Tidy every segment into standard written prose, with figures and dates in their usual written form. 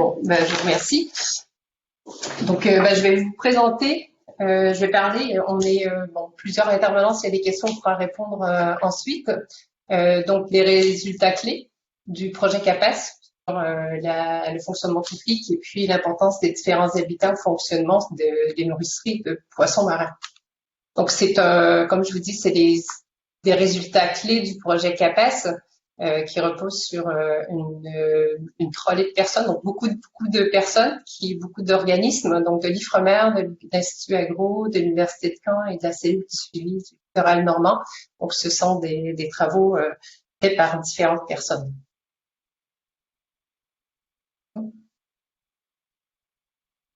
Bon, je vous remercie. Donc, je vais vous présenter. Je vais parler. On est plusieurs intervenants. S'il y a des questions, on pourra répondre ensuite. Donc, les résultats clés du projet CAPAS sur le fonctionnement typique et puis l'importance des différents habitats au fonctionnement des nourriceries de poissons marins. Donc, c'est comme je vous dis, c'est des résultats clés du projet CAPAS. Qui repose sur une trolley de personnes, donc beaucoup de personnes, beaucoup d'organismes, donc de l'Ifremer, de l'Institut Agro, de l'Université de Caen et de la cellule de suivi du littoral normand. Donc, ce sont des travaux faits par différentes personnes.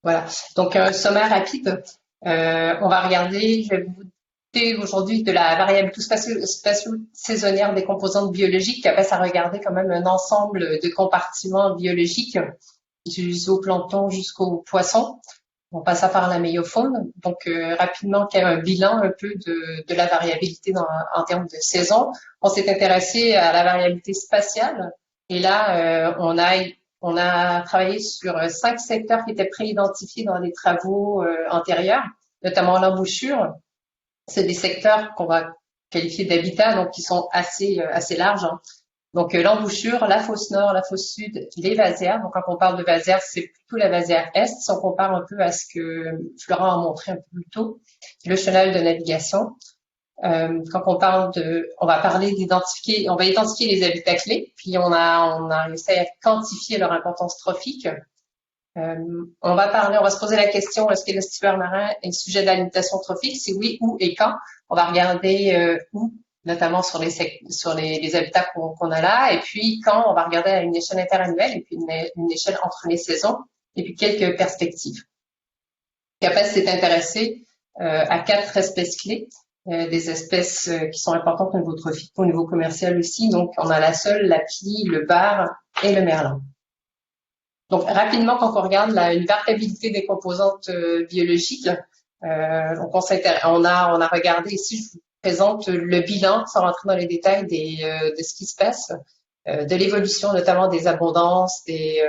Voilà. Donc, un sommaire rapide. On va regarder, je vais vous aujourd'hui de la variabilité spatio-saisonnière des composantes biologiques, qui passe à regarder quand même un ensemble de compartiments biologiques du zooplancton jusqu'aux poissons. On passe à par la méiofaune. Donc, rapidement, qu'il y a un bilan un peu de la variabilité en termes de saison. On s'est intéressé à la variabilité spatiale. Et là, on a travaillé sur 5 secteurs qui étaient pré-identifiés dans les travaux antérieurs, notamment l'embouchure. C'est des secteurs qu'on va qualifier d'habitat, donc qui sont assez larges. Hein. Donc l'embouchure, la fosse nord, la fosse sud, les vasières. Donc quand on parle de vasières, c'est plutôt la vasière est, si on compare un peu à ce que Florent a montré un peu plus tôt, le chenal de navigation. Quand on parle on va identifier les habitats clés, puis on a réussi à quantifier leur importance trophique. On va se poser la question, est-ce que l'estuaire marin est sujet d'alimentation trophique? Si oui, où et quand? On va regarder où, notamment sur les habitats qu'on a là, et puis quand, on va regarder à une échelle interannuelle, et puis une échelle entre les saisons, et puis quelques perspectives. CAPAS s'est intéressé à 4 espèces clés, des espèces qui sont importantes au niveau trophique, au niveau commercial aussi. Donc, on a la sole, la pie, le bar et le merlan. Donc, rapidement, quand on regarde une variabilité des composantes biologiques, donc on a regardé ici, je vous présente le bilan, sans rentrer dans les détails de ce qui se passe, de l'évolution notamment des abondances et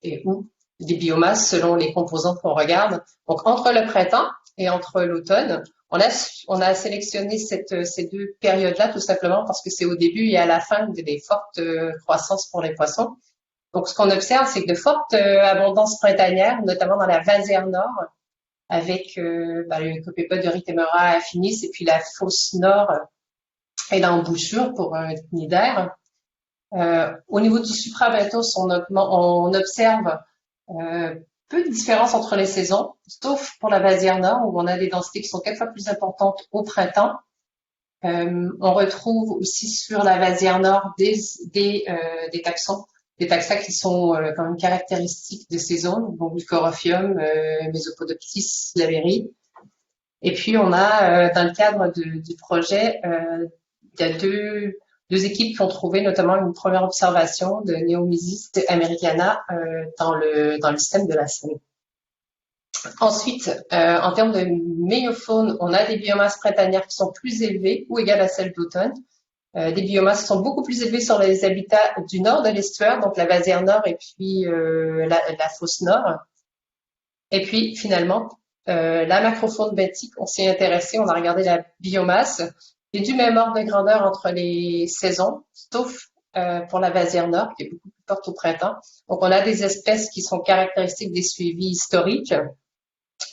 des biomasses selon les composantes qu'on regarde. Donc, entre le printemps et entre l'automne, on a sélectionné ces 2 périodes-là tout simplement parce que c'est au début et à la fin des fortes croissances pour les poissons. Donc, ce qu'on observe, c'est que de fortes abondances printanières, notamment dans la vasière nord, avec le copépodes de Rhythemera affinis et puis la fosse nord et l'embouchure pour un cnidaire. Au niveau du supraventus, on observe peu de différence entre les saisons, sauf pour la vasière nord où on a des densités qui sont 4 fois plus importantes au printemps. On retrouve aussi sur la vasière nord des taxons. Des taxa qui sont quand même caractéristiques de ces zones, donc du Corophium, Mesopodoptis, Laveri. Et puis on a dans le cadre du projet, il y a deux équipes qui ont trouvé notamment une première observation de Neomysis americana dans le système de la Seine. Ensuite, en termes de méiofaune, on a des biomasses printanières qui sont plus élevées ou égales à celles d'automne. Des biomasses qui sont beaucoup plus élevées sur les habitats du nord de l'estuaire, donc la vasière nord et puis la fosse nord. Et puis, finalement, la macrofaune benthique, on s'est intéressé, on a regardé la biomasse, qui est du même ordre de grandeur entre les saisons, sauf pour la vasière nord, qui est beaucoup plus forte au printemps. Donc, on a des espèces qui sont caractéristiques des suivis historiques.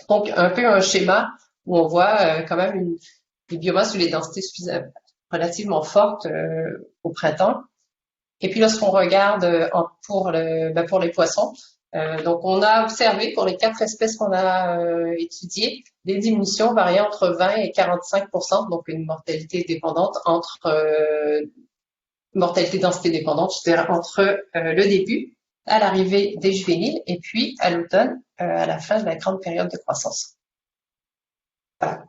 Donc, un peu un schéma où on voit quand même des biomasses où les densités relativement fortes au printemps. Et puis lorsqu'on regarde pour les poissons, donc on a observé pour les 4 espèces qu'on a étudiées des diminutions variant entre 20 et 45%, donc une mortalité dépendante mortalité densité dépendante, je dirais entre le début, à l'arrivée des juvéniles, et puis à l'automne, à la fin de la grande période de croissance. Voilà.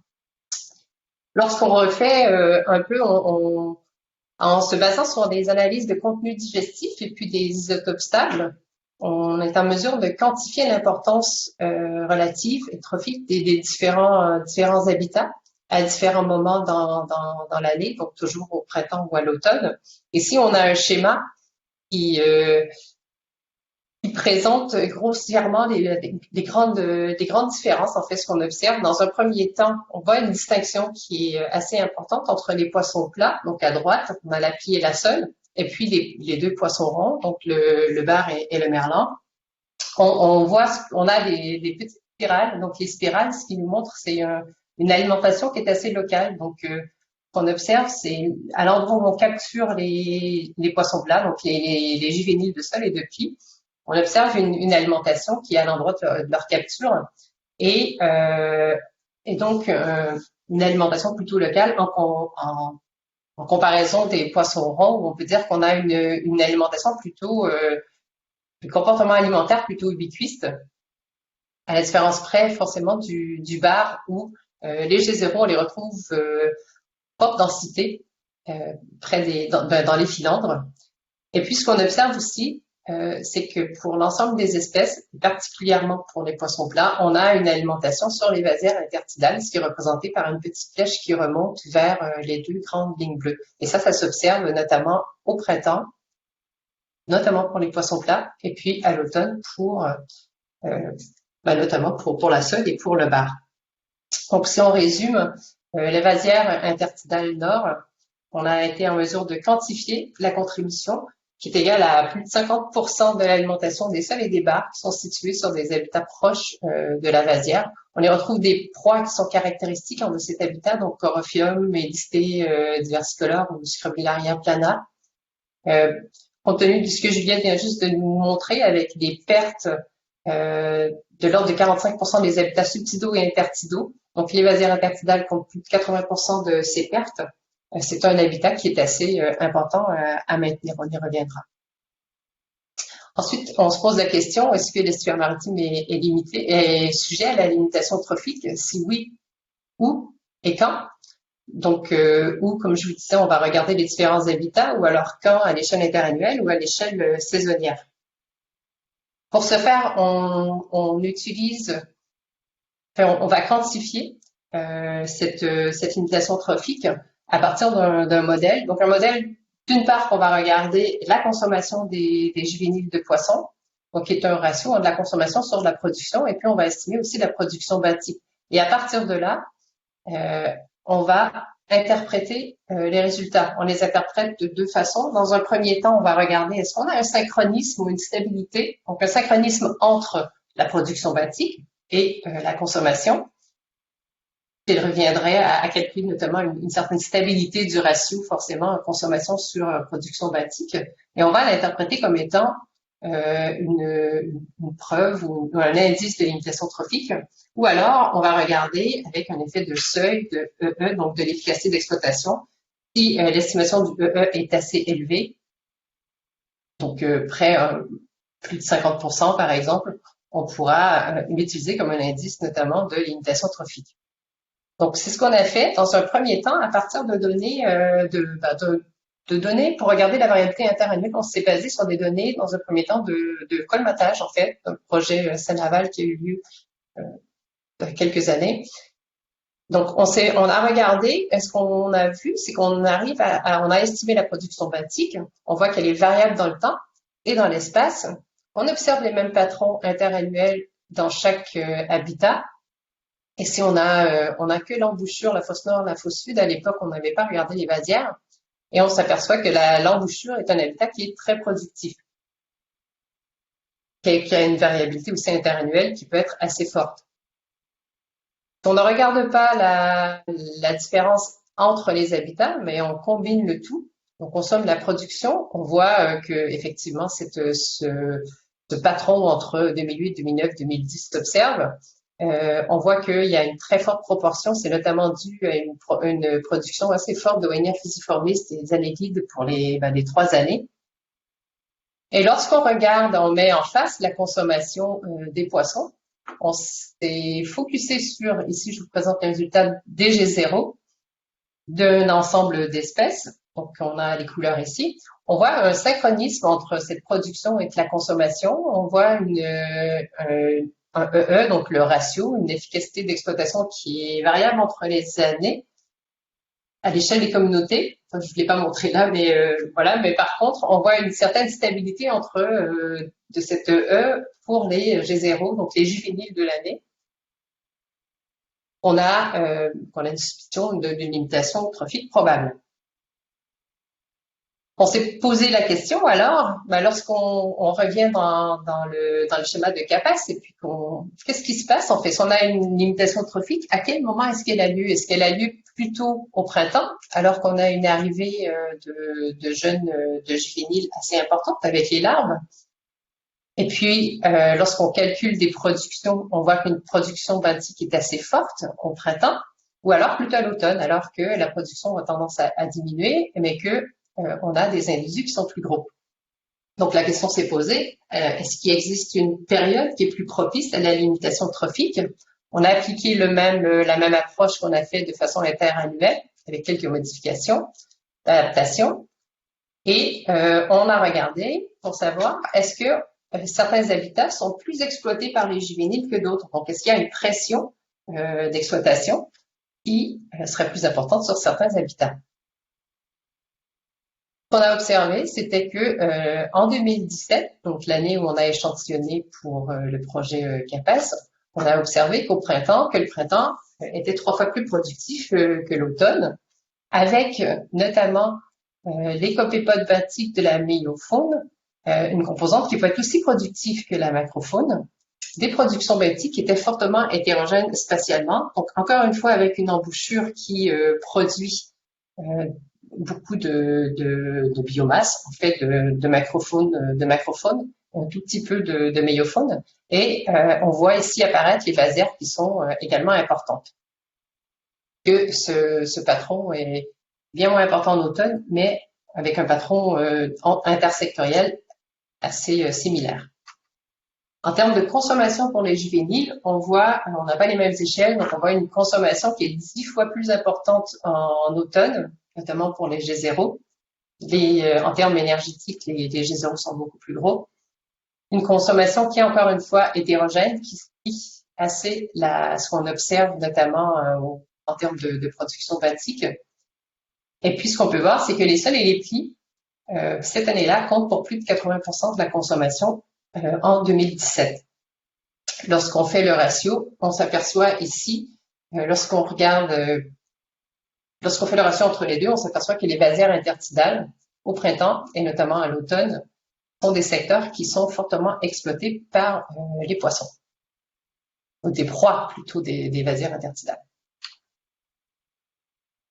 Lorsqu'on refait un peu, en se basant sur des analyses de contenu digestif et puis des isotopes stables, on est en mesure de quantifier l'importance relative et trophique des différents habitats à différents moments dans l'année, donc toujours au printemps ou à l'automne. Ici, on a un schéma qui présente grossièrement des grandes différences. En fait, ce qu'on observe, dans un premier temps, on voit une distinction qui est assez importante entre les poissons plats, donc à droite, on a la pie et la sole, et puis les deux poissons ronds, donc le bar et le merlan. On voit, on a des petites spirales. Donc les spirales, ce qui nous montre, c'est une alimentation qui est assez locale. Donc qu'on observe, c'est à l'endroit où on capture les poissons plats, donc les juvéniles de sol et de pie, on observe une alimentation qui est à l'endroit de leur capture et, euh, et donc une alimentation plutôt locale en comparaison des poissons ronds où on peut dire qu'on a une alimentation plutôt un comportement alimentaire plutôt ubiquiste, à la différence près forcément du bar où les G0 on les retrouve forte densité dans les filandres. Et puis ce qu'on observe aussi, c'est que pour l'ensemble des espèces, particulièrement pour les poissons plats, on a une alimentation sur les vasières intertidales, ce qui est représenté par une petite flèche qui remonte vers les deux grandes lignes bleues. Et ça s'observe notamment au printemps, notamment pour les poissons plats, et puis à l'automne notamment pour la sole et pour le bar. Donc si on résume, les vasières intertidales nord, on a été en mesure de quantifier la contribution qui est égale à plus de 50% de l'alimentation des sols et des bars qui sont situés sur des habitats proches de la vasière. On y retrouve des proies qui sont caractéristiques de cet habitat, donc Corophium, Mélistée diversicolore ou Scrobilaria plana. Compte tenu de ce que Julien vient juste de nous montrer avec des pertes de l'ordre de 45% des habitats subtidaux et intertidaux, donc les vasières intertidales comptent plus de 80% de ces pertes. C'est un habitat qui est assez important à maintenir, on y reviendra. Ensuite, on se pose la question, est-ce que l'estuaire maritime est sujet à la limitation trophique? Si oui, où et quand? Donc, où, comme je vous disais, on va regarder les différents habitats, ou alors quand à l'échelle interannuelle ou à l'échelle saisonnière. Pour ce faire, on va quantifier cette limitation trophique à partir d'un modèle. Donc, un modèle, d'une part, qu'on va regarder la consommation des juvéniles de poissons, donc qui est un ratio de la consommation sur la production, et puis on va estimer aussi la production bâtie. Et à partir de là, on va interpréter les résultats. On les interprète de deux façons. Dans un premier temps, on va regarder est-ce qu'on a un synchronisme ou une stabilité, donc un synchronisme entre la production bâtie et la consommation. Il reviendrait à calculer notamment une certaine stabilité du ratio forcément consommation sur production bâtique. Et on va l'interpréter comme étant une preuve ou un indice de limitation trophique. Ou alors, on va regarder avec un effet de seuil de EE, donc de l'efficacité d'exploitation, si l'estimation du EE est assez élevée, donc près plus de 50% par exemple, on pourra l'utiliser comme un indice notamment de limitation trophique. Donc, c'est ce qu'on a fait dans un premier temps à partir de données de données pour regarder la variabilité interannuelle. On s'est basé sur des données dans un premier temps de colmatage, en fait, un projet Seine-Laval qui a eu lieu il y a quelques années. Donc, on a regardé, ce qu'on a vu, c'est qu'on arrive on a estimé la production bâtique. On voit qu'elle est variable dans le temps et dans l'espace. On observe les mêmes patrons interannuels dans chaque habitat. Et si on a que l'embouchure, la fosse nord, la fosse sud, à l'époque, on n'avait pas regardé les vasières, et on s'aperçoit que l'embouchure est un habitat qui est très productif, qui a une variabilité aussi interannuelle qui peut être assez forte. On ne regarde pas la différence entre les habitats, mais on combine le tout. On consomme la production, on voit que effectivement ce patron entre 2008, 2009, 2010 s'observe. On voit qu'il y a une très forte proportion, c'est notamment dû à une production assez forte de Weinia fusiformis et des annélides pour les 3 années. Et lorsqu'on regarde, on met en face la consommation des poissons, on s'est focusé sur, ici je vous présente les résultats DG0 d'un ensemble d'espèces, donc on a les couleurs ici. On voit un synchronisme entre cette production et la consommation, on voit un EE, donc le ratio, une efficacité d'exploitation qui est variable entre les années. à l'échelle des communautés. Enfin, je ne l'ai pas montré là, mais voilà. Mais par contre, on voit une certaine stabilité entre de cette E pour les G0, donc les juvéniles de l'année. On a une suspicion d'une limitation trophique probable. On s'est posé la question alors, lorsqu'on revient dans le schéma de CAPAS et puis qu'est-ce qui se passe en fait? Si on a une limitation trophique, à quel moment est-ce qu'elle a lieu? Est-ce qu'elle a lieu plutôt au printemps, alors qu'on a une arrivée de jeunes de juvéniles assez importante avec les larves? Et puis, lorsqu'on calcule des productions, on voit qu'une production benthique est assez forte au printemps, ou alors plutôt à l'automne, alors que la production a tendance à diminuer, mais que on a des individus qui sont plus gros. Donc la question s'est posée, est-ce qu'il existe une période qui est plus propice à la limitation trophique? On a appliqué la même approche qu'on a fait de façon interannuelle, avec quelques modifications d'adaptation, et on a regardé pour savoir est-ce que certains habitats sont plus exploités par les juvéniles que d'autres. Donc est-ce qu'il y a une pression d'exploitation qui serait plus importante sur certains habitats? Ce qu'on a observé, c'était que en 2017, donc l'année où on a échantillonné pour le projet CAPAS, on a observé que le printemps était 3 fois plus productif que l'automne, avec notamment les copépodes benthiques de la méiofaune, une composante qui peut être aussi productive que la macrofaune, des productions benthiques qui étaient fortement hétérogènes spatialement, donc encore une fois avec une embouchure qui produit beaucoup de biomasse, en fait, de macrofaune, un tout petit peu de méiofaune. Et on voit ici apparaître les vasières qui sont également importantes. Que ce patron est bien moins important en automne, mais avec un patron intersectoriel assez similaire. En termes de consommation pour les juvéniles, on n'a pas les mêmes échelles, donc on voit une consommation qui est 10 fois plus importante en automne, notamment pour les G0. En termes énergétiques, les G0 sont beaucoup plus gros. Une consommation qui est encore une fois hétérogène, qui suit assez ce qu'on observe notamment en termes de production benthique. Et puis ce qu'on peut voir, c'est que les sols et les plis, cette année-là, comptent pour plus de 80% de la consommation en 2017. Lorsqu'on fait le ratio, on s'aperçoit ici, lorsqu'on fait le ratio entre les deux, on s'aperçoit que les vasières intertidales, au printemps et notamment à l'automne, sont des secteurs qui sont fortement exploités par les poissons, ou des proies plutôt des vasières intertidales.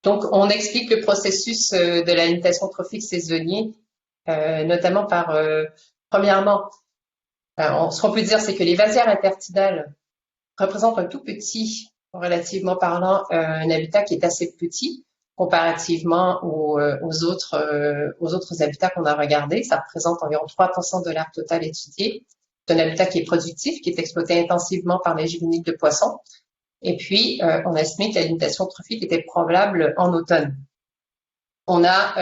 Donc, on explique le processus de la limitation trophique saisonnier, notamment par, premièrement, ce qu'on peut dire, c'est que les vasières intertidales représentent un tout petit, relativement parlant, un habitat qui est assez petit comparativement aux autres habitats qu'on a regardés. Ça représente environ 3% de l'aire totale étudiée. C'est un habitat qui est productif, qui est exploité intensivement par les juvéniles de poissons. Et puis, on a estimé que la limitation trophique était probable en automne. On a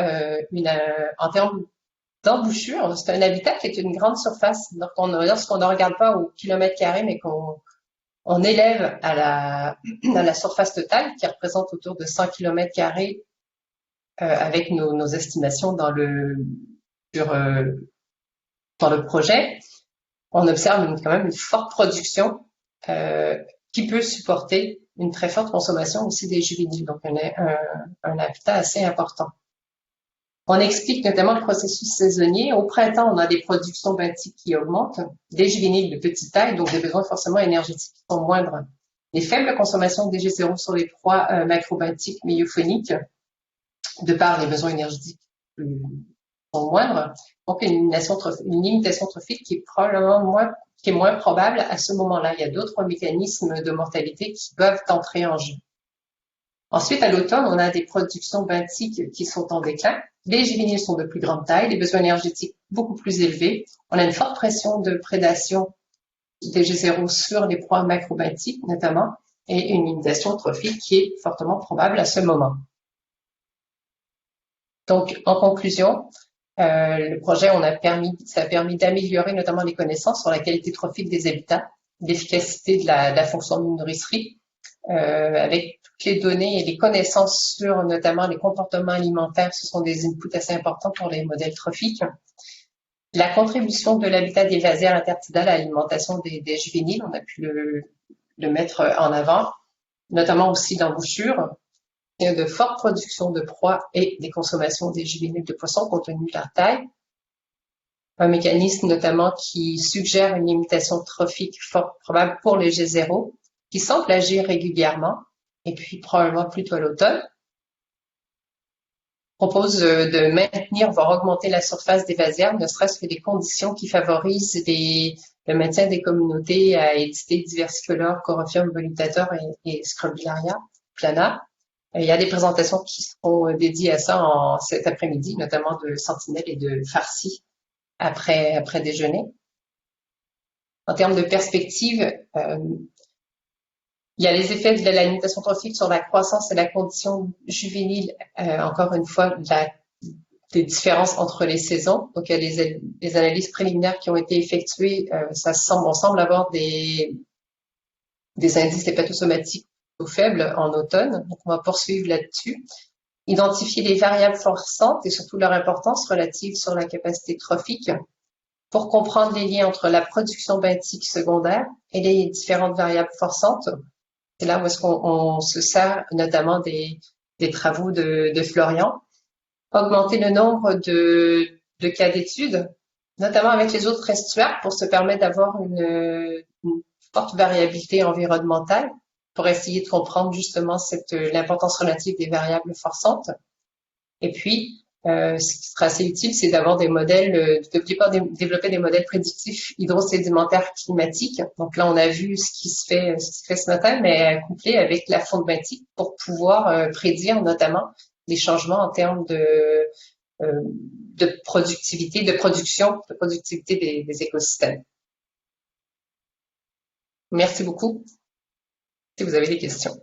en termes d'embouchure, c'est un habitat qui est une grande surface. Lorsqu'on ne regarde pas au kilomètre carré, mais qu'on élève à la surface totale, qui représente autour de 100 km carrés, avec nos estimations dans le projet, on observe quand même une forte production qui peut supporter une très forte consommation aussi des juvéniles. Donc, un habitat assez important. On explique notamment le processus saisonnier. Au printemps, on a des productions benthiques qui augmentent, des juvéniles de petite taille, donc des besoins forcément énergétiques qui sont moindres. Les faibles consommations des G0 sur les proies macrobenthiques méiophoniques, de par les besoins énergétiques sont moindres. Donc, une limitation trophique qui est probablement moins probable à ce moment-là. Il y a d'autres mécanismes de mortalité qui peuvent entrer en jeu. Ensuite, à l'automne, on a des productions benthiques qui sont en déclin. Les juvéniles sont de plus grande taille, les besoins énergétiques beaucoup plus élevés. On a une forte pression de prédation des G0 sur les proies macrobenthiques notamment, et une limitation trophique qui est fortement probable à ce moment. Donc, en conclusion, le projet, ça a permis d'améliorer notamment les connaissances sur la qualité trophique des habitats, l'efficacité de la fonction de nourricerie, avec les données et les connaissances sur notamment les comportements alimentaires, ce sont des inputs assez importants pour les modèles trophiques. La contribution de l'habitat des vasières intertidales à l'alimentation des juvéniles, on a pu le mettre en avant, notamment aussi d'embouchure, de forte production de proies et des consommations des juvéniles de poissons compte tenu de leur taille. Un mécanisme notamment qui suggère une limitation trophique fort probable pour les G0, qui semble agir régulièrement, et puis probablement plutôt à l'automne. Propose de maintenir, voire augmenter la surface des vasières, ne serait-ce que des conditions qui favorisent le maintien des communautés à éditer diversicolores, Corophium voluptator et Scrobilaria plana. Il y a des présentations qui seront dédiées à ça cet après-midi, notamment de Sentinelle et de Farsi après déjeuner. En termes de perspective, il y a les effets de la limitation trophique sur la croissance et la condition juvénile, encore une fois, des différences entre les saisons. Donc, il y a les analyses préliminaires qui ont été effectuées. On semble avoir des indices hépatosomatiques faibles en automne. Donc, on va poursuivre là-dessus. Identifier les variables forçantes et surtout leur importance relative sur la capacité trophique pour comprendre les liens entre la production benthique secondaire et les différentes variables forçantes. C'est là où est-ce qu'on se sert notamment des travaux de Florian. Augmenter le nombre de cas d'études, notamment avec les autres estuaires, pour se permettre d'avoir une forte variabilité environnementale, pour essayer de comprendre justement l'importance relative des variables forçantes. Et puis, ce qui sera assez utile, c'est d'avoir des modèles, développer des modèles prédictifs hydrosédimentaires climatiques. Donc là, on a vu ce qui se fait ce matin, mais couplé avec la fonte benthique pour pouvoir prédire notamment les changements en termes de productivité, de productivité des écosystèmes. Merci beaucoup. Si vous avez des questions.